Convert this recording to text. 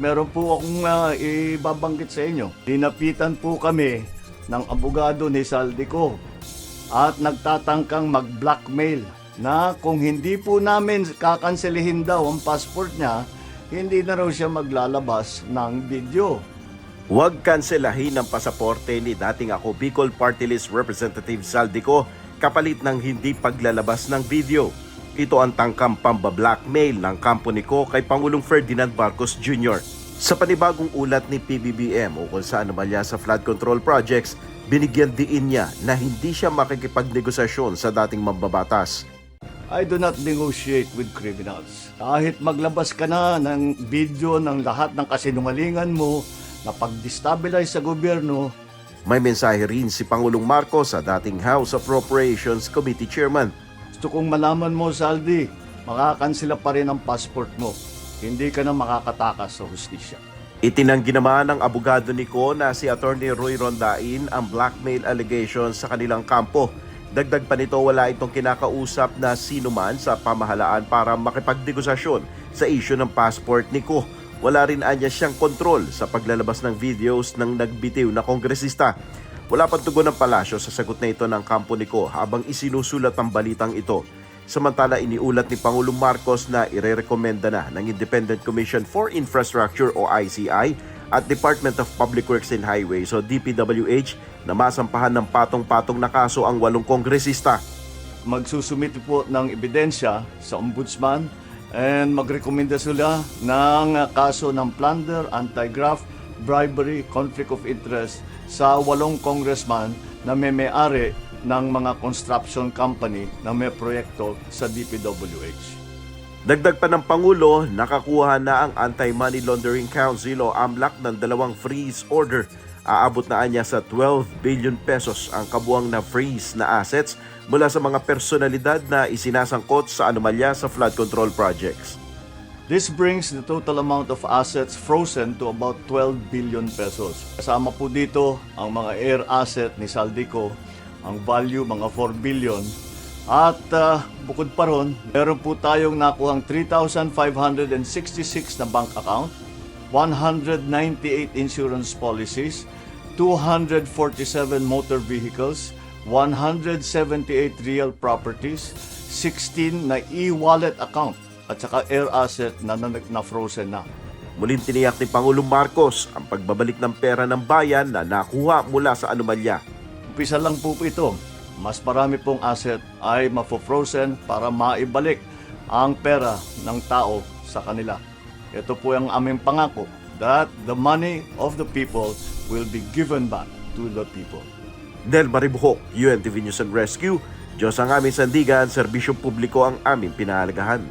Meron po akong ibabanggit sa inyo. Dinapitan po kami ng abogado ni Saldico at nagtatangkang mag-blackmail na kung hindi po namin kakanselihin daw ang passport niya, hindi na raw siya maglalabas ng video. Huwag kanselahin ang pasaporte ni dating ako Bicol Party List Representative Saldico kapalit ng hindi paglalabas ng video. Ito ang tangkang pamba-blackmail ng kampo ni Ko kay Pangulong Ferdinand Marcos Jr. Sa panibagong ulat ni PBBM ukol sa anomalya sa flood control projects, binigyan diin niya na hindi siya makikipagnegosasyon sa dating mambabatas. I do not negotiate with criminals. Kahit maglabas ka na ng video ng lahat ng kasinungalingan mo na pag-destabilize sa gobyerno. May mensahe rin si Pangulong Marcos sa dating House Appropriations Committee Chairman. Gusto kong malaman mo, Saldi, makakansela pa rin ang passport mo. Hindi ka na makakatakas sa hustisya. Itinanggi naman ng abogado ni Ko na si Attorney Roy Rondain ang blackmail allegations sa kanilang kampo. Dagdag pa nito, wala itong kinakausap na sino man sa pamahalaan para makipagnegosasyon sa issue ng passport ni Ko. Wala rin anya siyang kontrol sa paglalabas ng videos ng nagbitiw na kongresista. Wala pang tugon ng palasyo sa sagot na ito ng kampo ni Ko habang isinusulat ang balitang ito. Samantala, iniulat ni Pangulong Marcos na irerekomenda na ng Independent Commission for Infrastructure o ICI at Department of Public Works and Highways o DPWH na masampahan ng patong-patong na kaso ang 8 kongresista. Magsusumite po ng ebidensya sa ombudsman and magrekomenda sila ng kaso ng plunder, anti-graft, bribery, conflict of interest sa 8 congressman na may-ari ng mga construction company na may proyekto sa DPWH. Dagdag pa ng Pangulo, nakakuha na ang Anti-Money Laundering Council o AMLAC ng 2 freeze order. Aabot na anya sa 12 billion pesos ang kabuang na freeze na assets mula sa mga personalidad na isinasangkot sa anomalya sa flood control projects. This brings the total amount of assets frozen to about 12 billion pesos. Kasama po dito ang mga air asset ni Saldico, ang value mga 4 billion. At bukod pa ron, meron po tayong nakuhang 3,566 na bank account, 198 insurance policies, 247 motor vehicles, 178 real properties, 16 na e-wallet account at saka air asset na frozen na. Muling tiniyak ni Pangulong Marcos ang pagbabalik ng pera ng bayan na nakuha mula sa anomalya. Umpisa lang po ito. Mas marami pong asset ay mafo-frozen para maibalik ang pera ng tao sa kanila. Ito po ang aming pangako that the money of the people will be given back to the people. Del Maribuhok, UNTV News and Rescue, Diyos ang aming sandigan, serbisyong publiko ang aming pinahalagahan.